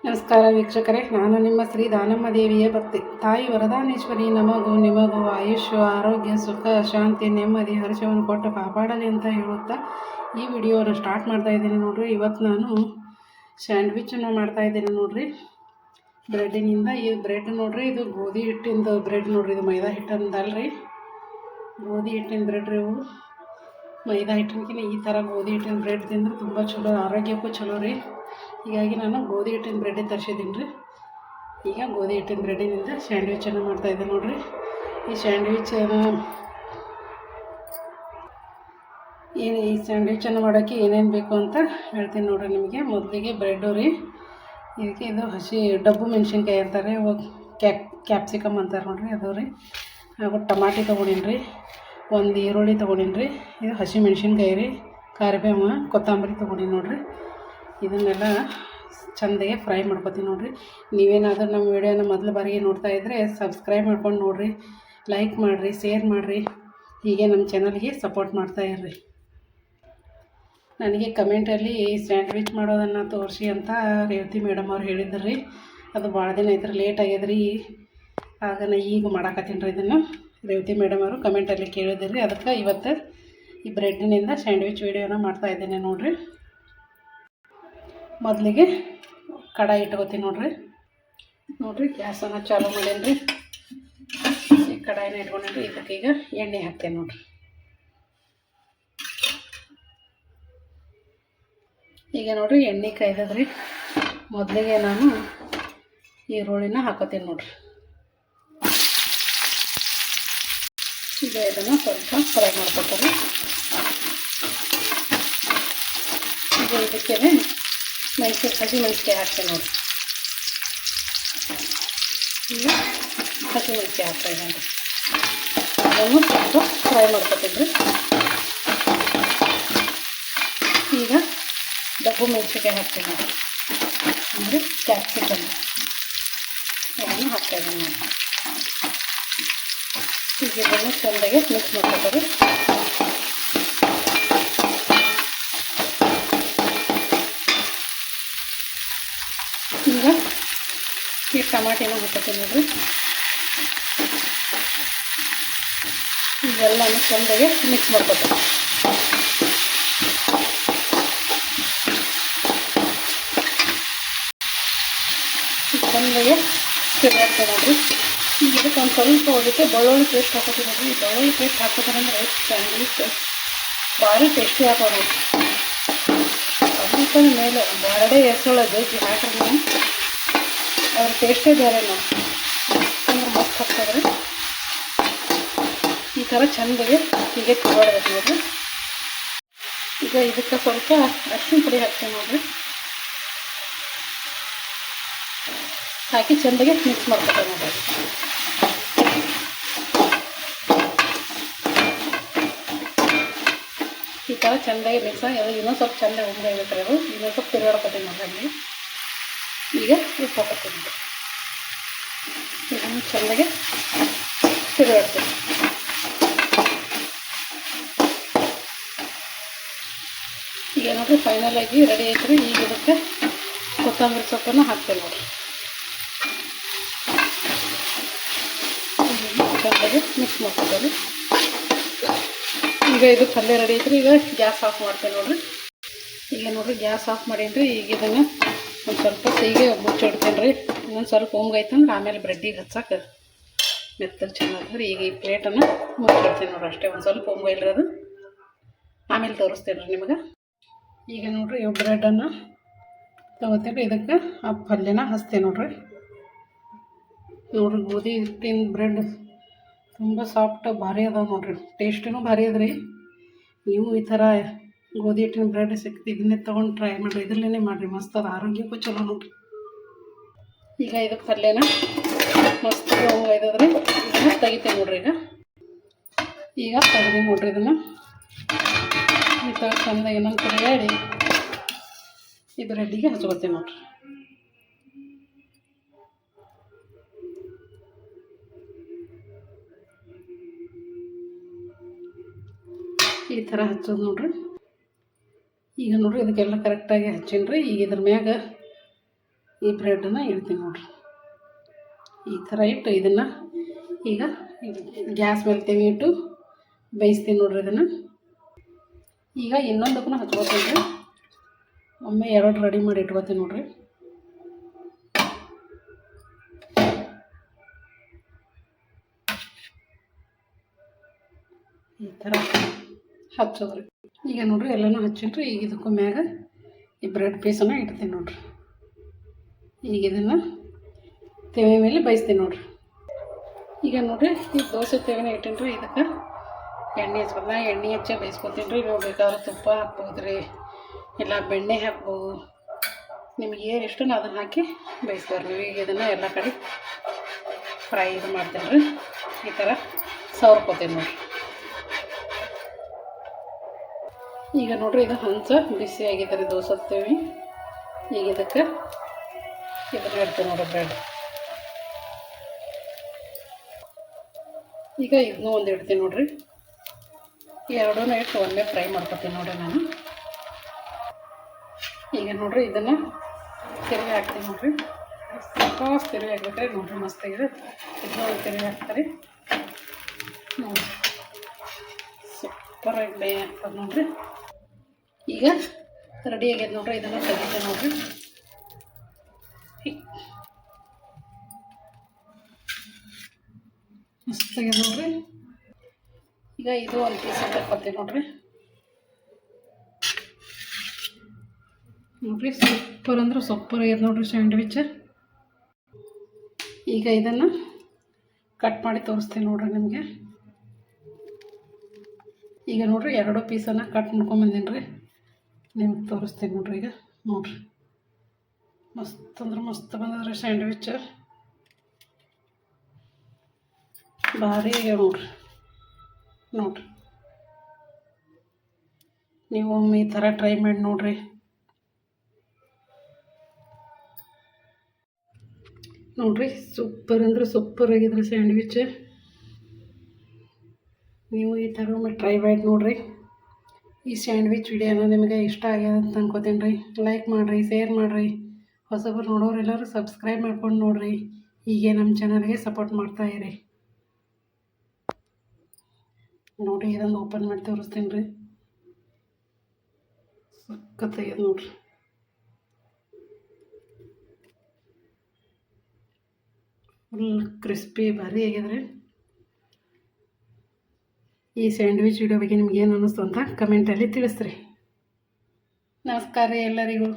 ನಮಸ್ಕಾರ ವೀಕ್ಷಕರೇ, ನಾನು ನಿಮ್ಮ ಶ್ರೀ ದಾನಮ್ಮ ದೇವಿಯ ಭಕ್ತಿ. ತಾಯಿ ವರದಾನೇಶ್ವರಿ ನಮಗೂ ನಿಮಗೂ ಆಯುಷ್ಯ, ಆರೋಗ್ಯ, ಸುಖ, ಶಾಂತಿ, ನೆಮ್ಮದಿ, ಹರ್ಷವನ್ನು ಕೊಟ್ಟು ಕಾಪಾಡಲಿ ಅಂತ ಹೇಳುತ್ತಾ ಈ ವಿಡಿಯೋನ ಸ್ಟಾರ್ಟ್ ಮಾಡ್ತಾ ಇದ್ದೀನಿ ನೋಡ್ರಿ. ಇವತ್ತು ನಾನು ಸ್ಯಾಂಡ್ವಿಚನ್ನು ಮಾಡ್ತಾ ಇದ್ದೀನಿ ನೋಡ್ರಿ, ಬ್ರೆಡ್ಡಿನಿಂದ. ಈ ಬ್ರೆಡ್ ನೋಡ್ರಿ, ಇದು ಗೋಧಿ ಹಿಟ್ಟಿಂದು ಬ್ರೆಡ್ ನೋಡ್ರಿ, ಇದು ಮೈದಾ ಹಿಟ್ಟಂದಲ್ರಿ, ಗೋಧಿ ಹಿಟ್ಟಿನ ಬ್ರೆಡ್ ರೀ. ಇವು ಮೈದಾ ಹಿಟ್ಟಿನಕಿನ ಈ ಥರ ಗೋಧಿ ಹಿಟ್ಟಿನ ಬ್ರೆಡ್ ತಿಂದ್ರೆ ತುಂಬ ಚಲೋ, ಆರೋಗ್ಯಕ್ಕೂ ಚಲೋ ರೀ. ಹೀಗಾಗಿ ನಾನು ಗೋಧಿ ಹಿಟ್ಟಿನ ಬ್ರೆಡ್ಡಿಗೆ ತರಿಸಿದ್ದೀನಿ ರೀ. ಈಗ ಗೋಧಿ ಹಿಟ್ಟಿನ ಬ್ರೆಡ್ಡಿನಿಂದ ಸ್ಯಾಂಡ್ವಿಚನ್ನು ಮಾಡ್ತಾಯಿದ್ದೆ ನೋಡಿರಿ. ಈ ಸ್ಯಾಂಡ್ವಿಚನ್ನು ಮಾಡೋಕ್ಕೆ ಏನೇನು ಬೇಕು ಅಂತ ಹೇಳ್ತೀನಿ ನೋಡಿರಿ ನಿಮಗೆ. ಮೊದಲಿಗೆ ಬ್ರೆಡ್ಡು ರೀ, ಇದಕ್ಕೆ ಇದು ಹಸಿ ಡಬ್ಬು ಮೆಣಸಿನ್ಕಾಯಿ ಅಂತಾರೆ, ಕ್ಯಾಪ್ಸಿಕಮ್ ಅಂತಾರೆ ನೋಡಿರಿ, ಅದು ರೀ. ಹಾಗೂ ಟಮಾಟಿ ತೊಗೊಂಡಿನಿ ರೀ, ಒಂದು ಈರುಳ್ಳಿ ತೊಗೊಂಡಿನಿ ರೀ, ಇದು ಹಸಿ ಮೆಣಸಿನ್ಕಾಯಿ ರೀ, ಕರಿಬೇವು, ಕೊತ್ತಂಬರಿ ತೊಗೊಂಡಿನಿ ನೋಡಿರಿ. ಇದನ್ನೆಲ್ಲ ಚೆಂದಾಗೆ ಫ್ರೈ ಮಾಡ್ಕೊತೀನಿ ನೋಡಿರಿ. ನೀವೇನಾದರೂ ನಮ್ಮ ವಿಡಿಯೋನ ಮೊದಲು ಬಾರಿಗೆ ನೋಡ್ತಾ ಇದ್ದರೆ ಸಬ್ಸ್ಕ್ರೈಬ್ ಮಾಡ್ಕೊಂಡು ನೋಡಿರಿ, ಲೈಕ್ ಮಾಡಿರಿ, ಶೇರ್ ಮಾಡಿರಿ, ಹೀಗೆ ನಮ್ಮ ಚಾನಲ್ಗೆ ಸಪೋರ್ಟ್ ಮಾಡ್ತಾಯಿರ್ರಿ. ನನಗೆ ಕಮೆಂಟಲ್ಲಿ ಸ್ಯಾಂಡ್ವಿಚ್ ಮಾಡೋದನ್ನು ತೋರಿಸಿ ಅಂತ ರೇವತಿ ಮೇಡಮ್ ಅವ್ರು ಹೇಳಿದ್ರು ರೀ. ಅದು ಭಾಳ ದಿನ ಐತ್ರಿ, ಲೇಟ್ ಆಗ್ಯದ್ರಿ. ಆಗ ನಾ ಈಗ ಮಾಡಾಕತ್ತೀನಿ ರೀ ಇದನ್ನು. ರೇವತಿ ಮೇಡಮ್ ಅವರು ಕಮೆಂಟಲ್ಲಿ ಕೇಳಿದ್ರಿ, ಅದಕ್ಕೆ ಇವತ್ತು ಈ ಬ್ರೆಡ್ಡಿನಿಂದ ಸ್ಯಾಂಡ್ವಿಚ್ ವಿಡಿಯೋನ ಮಾಡ್ತಾಯಿದ್ದೇನೆ ನೋಡಿರಿ. ಮೊದಲಿಗೆ ಕಡಾಯಿ ಇಟ್ಕೋತೀನಿ ನೋಡಿರಿ. ಗ್ಯಾಸನ್ನು ಚಾಲೂ ಮಾಡೇನಿ ರೀ. ಈ ಕಡಾಯಿನ ಇಟ್ಕೊಂಡ್ರಿ, ಇದಕ್ಕೆ ಈಗ ಎಣ್ಣೆ ಹಾಕ್ತೇನೆ ನೋಡಿರಿ. ಈಗ ನೋಡಿರಿ ಎಣ್ಣೆ ಕಾಯ್ದದ್ರಿ. ಮೊದಲಿಗೆ ನಾನು ಈರುಳ್ಳಿನ ಹಾಕೋತೀನಿ ನೋಡಿರಿ. ಈಗ ಇದನ್ನು ಸ್ವಲ್ಪ ಫ್ರೈ ಮಾಡ್ಕೊತಾರೆ. ಈಗ ಇದಕ್ಕೆ ಹಸಿ ಮೆಣಸಿನ್ಕಾಯಿ ಹಾಕ್ತೇನೆ ನೋಡಿ. ಈಗ ಹಸಿ ಮೆಣಸಿನ್ಕಾಯಿ ಹಾಕ್ತಾಯಿದ್ದೀನಿ, ಅದನ್ನು ಸ್ವಲ್ಪ ಫ್ರೈ ಮಾಡ್ಕೊತೀನಿ ರೀ. ಈಗ ಡಬ್ಬು ಮೆಣಸಿನ್ಕಾಯಿ ಹಾಕ್ತೇನೆ ನೋಡಿ, ಅಂದರೆ ಕ್ಯಾಪ್ಸಿಕಮ್, ಅದನ್ನು ಹಾಕ್ತಾಯಿದ್ದೀನಿ ನೋಡಿ. ಈಗ ಇದನ್ನು ಚೆಂದಾಗಿ ಮಿಕ್ಸ್ ಮಾಡ್ಕೊತಾರೆ. ಈಗ ಈ ಟಮಾಟಿನ ಹಾಕ್ತೀನಿ ನೋಡಿರಿ. ಇವೆಲ್ಲನೂ ಚೆಂದಾಗಿ ಮಿಕ್ಸ್ ಮಾಡ್ಕೊತೀನಿ. ಚೆಂದಾಗಿ ತಿರುಗಾಡ್ತೀನಿ ನೋಡಿರಿ. ಈಗ ಇದಕ್ಕೆ ಒಂದು ಸ್ವಲ್ಪ ಹೋಗುತ್ತೆ ಬೆಳ್ಳುಳ್ಳಿ ಪೇಸ್ಟ್ ಹಾಕೋತೀನಿ ನೋಡಿರಿ. ಈ ಬೆಳ್ಳುಳ್ಳಿ ಪೇಸ್ಟ್ ಹಾಕೋದ್ರಂದ್ರೆ ಸ್ಯಾಂಡ್ವಿಚ್ ಭಾರಿ ಟೇಸ್ಟಿ ಹಾಕೋದು ನೋಡಿರಿ. ಸ್ವಲ್ಪ ಮೇಲೆ ಬಾರಡೆ ಎಸೊಳ್ಳೆ ಬೇಕಿ ಹಾಕ್ರಿ ನೀವು, ಅದ್ರ ಟೇಸ್ಟೇ ಬೇರೆ ನೋಡಿ, ಅಂದ್ರೆ ಮಸ್ತ್ ಹಾಕ್ತದ್ರಿ. ಈ ಥರ ಚೆಂದಾಗಿ ಹೀಗೆ ತಿರುಗಾಡ್ಬೇಕು ನೋಡಿರಿ. ಈಗ ಇದಕ್ಕೆ ಸ್ವಲ್ಪ ಅರಿಶಿನ ಪುಡಿ ಹಾಕ್ತೀನಿ ನೋಡಿರಿ. ಹಾಕಿ ಚೆಂದಾಗಿ ಮಿಕ್ಸ್ ಮಾಡ್ಕೊತಾರೆ ನೋಡಿರಿ. ಈ ಥರ ಚೆಂದಾಗಿ ಮಿಕ್ಸ್ ಆಗಿ ಅದು ಇನ್ನೊಂದು ಸ್ವಲ್ಪ ಚೆಂದಾಗಿ ಉಂಡಾಗಿರುತ್ತೆ. ಅದು ಇನ್ನೊಂದು ಸ್ವಲ್ಪ ತಿರುಗಾಡ್ಕೊತೀನಿ ನೋಡ್ರಿ. ಈಗ ಉಪ್ಪು ಹಾಕೋತೀನಿ, ಇದನ್ನು ಚೆಂದಾಗಿ ತಿರುಗಾಡ್ತೀನಿ. ಈಗ ನೋಡಿರಿ ಫೈನಲ್ ಆಗಿ ರೆಡಿ ಆಯ್ತು. ಈಗ ಇದಕ್ಕೆ ಕೊತ್ತಂಬರಿ ಸೊಪ್ಪನ್ನು ಹಾಕ್ತೇವೆ ನೋಡಿರಿ. ಚೆಂದಾಗಿ ಮಿಕ್ಸ್ ಮಾಡ್ಕೊತೀನಿ. ಈಗ ಇದು ಪಲ್ಯ ರೆಡಿ ಐತ್ರಿ. ಈಗ ಗ್ಯಾಸ್ ಆಫ್ ಮಾಡ್ತೇನೆ ನೋಡಿರಿ. ಈಗ ನೋಡಿರಿ ಗ್ಯಾಸ್ ಆಫ್ ಮಾಡೀನಿ. ಈಗ ಇದನ್ನು ಒಂದು ಸ್ವಲ್ಪ ಹೀಗೆ ಮುಚ್ಚಿಡ್ತೇನೆ ರೀ. ಇನ್ನೊಂದು ಸ್ವಲ್ಪ ಹೋಮ್ಗೈತಂದ್ರೆ ಆಮೇಲೆ ಬ್ರೆಡ್ಡಿಗೆ ಹಚ್ಚಕ್ಕೆ ಮೆತ್ತಗೆ ಚೆನ್ನಾಗ್ತದೆ. ಈಗ ಈ ಪ್ಲೇಟನ್ನು ಮುಚ್ಚಿಡ್ತೀನಿ ನೋಡಿರಿ, ಅಷ್ಟೇ. ಒಂದು ಸ್ವಲ್ಪ ಹೋಮ್ಗೈಲ್ರಿ, ಅದು ಆಮೇಲೆ ತೋರಿಸ್ತೇನೆ ರೀ ನಿಮಗೆ. ಈಗ ನೋಡಿರಿ ಇವು ಬ್ರೆಡನ್ನು ತೊಗೋತೀನಿ ರೀ, ಇದಕ್ಕೆ ಆ ಪಲ್ಯನ ಹಚ್ತೇನೆ ನೋಡಿರಿ. ಗೋಧಿ ಹಿಟ್ಟಿನ ಬ್ರೆಡ್ ತುಂಬ ಸಾಫ್ಟ್ ಭಾರಿ ಅದಾವೆ ನೋಡಿರಿ, ಟೇಸ್ಟೂ ಭಾರಿ ಅದ ರೀ. ನೀವು ಈ ಥರ ಗೋಧಿ ಹಿಟ್ಟಿನ ಬ್ರೆಡ್ ಸಿಕ್ತು ಇದನ್ನೇ ತೊಗೊಂಡು ಟ್ರೈ ಮಾಡಿರಿ, ಇದ್ರಲ್ಲೇ ಮಾಡಿರಿ, ಮಸ್ತ್ ಅದು, ಆರೋಗ್ಯಕ್ಕೂ ಚಲೋ ನೋಡಿರಿ. ಈಗ ಇದಕ್ಕೆ ಪಲ್ಯನ ಮಸ್ತ್ ಹೋಗೈತದ್ರಿ. ಇದನ್ನು ತೆಗಿತೇವೆ ನೋಡಿರಿ. ಈಗ ತೆಗ್ದು ನೋಡಿರಿ ಇದನ್ನು ಈ ಥರ ಚೆಂದಾಗಿ ಇನ್ನೊಂದು ತಿರುಗಾಡಿ ಈ ಬ್ರೆಡ್ಡಿಗೆ ಹಚ್ಕೊತೀವಿ ನೋಡಿರಿ. ಈ ಥರ ಹಚ್ಚೋದು ನೋಡಿರಿ. ಈಗ ನೋಡಿರಿ ಇದಕ್ಕೆಲ್ಲ ಕರೆಕ್ಟಾಗಿ ಹಚ್ಚೀನಿ ರೀ. ಈಗ ಇದ್ರ ಮ್ಯಾಗ ಈ ಬ್ರೆಡ್ಡನ್ನು ಇಡ್ತೀನಿ ನೋಡಿರಿ. ಈ ಥರ ಇಟ್ಟು ಇದನ್ನು ಈಗ ಗ್ಯಾಸ್ ಮೇಲೆ ತೆವಿ ಇಟ್ಟು ಬೇಯಿಸ್ತೀನಿ ನೋಡಿರಿ. ಇದನ್ನು ಈಗ ಇನ್ನೊಂದಕ್ಕೂ ಹಚ್ಕೋತೀನಿ. ಒಮ್ಮೆ 2 ರೆಡಿ ಮಾಡಿ ಇಟ್ಕೋತೀನಿ ನೋಡಿರಿ. ಈ ಥರ ಹಚ್ಚೋದ್ರಿ. ಈಗ ನೋಡಿರಿ ಎಲ್ಲನೂ ಹಚ್ಚಿನ್ರಿ. ಈಗ ಇದಕ್ಕೂ ಮ್ಯಾಗ ಈ ಬ್ರೆಡ್ ಪೀಸನ್ನು ಇಡ್ತೀನಿ ನೋಡಿರಿ. ಈಗ ಇದನ್ನು ತೆವೆ ಮೇಲೆ ಬೇಯಿಸ್ತೀನಿ ನೋಡಿರಿ. ಈಗ ನೋಡಿರಿ ಈ ದೋಸೆ ತೆವೆನ ಇಟ್ಟಿನ್ರಿ. ಇದಕ್ಕೆ ಎಣ್ಣೆ ಹಚ್ಬೇಕು. ನಾ ಎಣ್ಣೆ ಹಚ್ಚಿ ಬೇಯಿಸ್ಕೊತೀನಿ ರೀ. ನೀವು ಬೇಕಾದ್ರೆ ತುಪ್ಪ ಹಾಕ್ಬೋದು ರೀ, ಇಲ್ಲ ಬೆಣ್ಣೆ ಹಾಕ್ಬೋದು. ನಿಮಗೆ ಏನು ಇಷ್ಟ ಅದನ್ನು ಹಾಕಿ ಬೇಯಿಸ್ತಾರೆ ನೀವು. ಈಗ ಇದನ್ನು ಎಲ್ಲ ಕಡೆ ಫ್ರೈ ಮಾಡ್ತೀನಿ ರೀ. ಈ ಥರ ಸವರ್ಕೋತೀನಿ ನೋಡಿರಿ. ಈಗ ನೋಡಿರಿ ಇದು ಹಂಚ ಬಿಸಿಯಾಗಿದೆ ರೀ ದೋಸೆ ತೆವಿ. ಈಗ ಇದಕ್ಕೆ ಇದನ್ನು ಇಡ್ತೀನಿ ನೋಡಿರಿ ಬ್ರೆಡ್. ಈಗ ಇದನ್ನೂ ಒಂದು ಇಡ್ತೀನಿ ನೋಡಿರಿ. ಎರಡೂ ಇಟ್ಟು ಒಂದೇ ಫ್ರೈ ಮಾಡ್ಕೊತೀನಿ ನೋಡಿರಿ ನಾನು. ಈಗ ನೋಡಿರಿ ಇದನ್ನು ತಿರುಗಿ ಹಾಕ್ತೀನಿ ನೋಡಿರಿ. ಸ್ವಲ್ಪ ತಿರುಗಿ ಹಾಕ್ಬೇಕ್ರಿ ನೋಡಿರಿ. ಮಸ್ತಾಗಿದೆ. ಇದನ್ನ ತಿರುಗಿ ಹಾಕ್ತಾರೆ ನೋಡಿ. ಸೂಪರಾಗಿ ಬೇಯ ಹಾಕ್ತದೆ ನೋಡಿರಿ. ಈಗ ರೆಡಿ ಆಗ್ಯದ ನೋಡಿರಿ. ಇದನ್ನು ತೆಗಿತೇನೆ ನೋಡಿರಿ. ಮಸ್ತಾಗ್ಯದ ನೋಡಿರಿ. ಈಗ ಇದು ಒಂದು ಪೀಸ್ ತಗೊಳ್ತೀನಿ ನೋಡಿರಿ. ನೋಡಿರಿ ಸೂಪರ್ ಅಂದ್ರೆ ಸೂಪರ್ ಆಗ್ಯದ ನೋಡಿರಿ ಸ್ಯಾಂಡ್ವಿಚ್. ಈಗ ಇದನ್ನು ಕಟ್ ಮಾಡಿ ತೋರಿಸ್ತೀನಿ ನೋಡಿರಿ ನಿಮಗೆ. ಈಗ ನೋಡಿರಿ 2 ಪೀಸನ್ನು ಕಟ್ ಮಾಡ್ಕೊಂಬಂದೀನಿ ರೀ. ನಿಮ್ಗೆ ತೋರಿಸ್ತೀನಿ ನೋಡಿರಿ. ಈಗ ನೋಡಿರಿ ಮಸ್ತ್ ಅಂದ್ರೆ ಮಸ್ತ್ ಬಂದದ್ರಿ ಸ್ಯಾಂಡ್ವಿಚ್. ಭಾರಿ ಆಗ್ಯಾವ ನೋಡಿರಿ. ನೋಡಿರಿ ನೀವು ಒಮ್ಮೆ ಈ ಥರ ಟ್ರೈ ಮಾಡಿ ನೋಡಿರಿ. ನೋಡಿರಿ ಸೂಪರ್ ಅಂದ್ರೆ ಸೂಪರ್ ಆಗಿದ್ರಿ ಸ್ಯಾಂಡ್ವಿಚ್. ನೀವು ಈ ಥರ ಒಮ್ಮೆ ಟ್ರೈ ಮಾಡಿ ನೋಡಿರಿ. ಈ ಸ್ಯಾಂಡ್ವಿಚ್ ವಿಡಿಯೋನ ನಿಮಗೆ ಇಷ್ಟ ಆಗ್ಯದ ಅಂತ ಅನ್ಕೋತೀನಿ ರೀ. ಲೈಕ್ ಮಾಡಿರಿ, ಶೇರ್ ಮಾಡಿರಿ. ಹೊಸಬರು ನೋಡೋರೆಲ್ಲರೂ ಸಬ್ಸ್ಕ್ರೈಬ್ ಮಾಡ್ಕೊಂಡು ನೋಡಿರಿ. ಹೀಗೆ ನಮ್ಮ ಚಾನಲ್ಗೆ ಸಪೋರ್ಟ್ ಮಾಡ್ತಾಯಿರಿ. ನೋಡಿ ಇದನ್ನು ಓಪನ್ ಮಾಡಿ ತೋರಿಸ್ತೀನಿ ರೀ. ಸಖತ್ತಾಗ್ಯದ ನೋಡಿರಿ. ಫುಲ್ ಕ್ರಿಸ್ಪಿ ಭಾರಿ ಆಗ್ಯದ್ರಿ. ಈ ಸ್ಯಾಂಡ್ವಿಚ್ ವಿಡಿಯೋ ಬಗ್ಗೆ ನಿಮ್ಗೆ ಏನು ಅನ್ನಿಸ್ತು ಅಂತ ಕಮೆಂಟಲ್ಲಿ ತಿಳಿಸ್ರಿ. ನಮಸ್ಕಾರ ರೀ ಎಲ್ಲರಿಗೂ.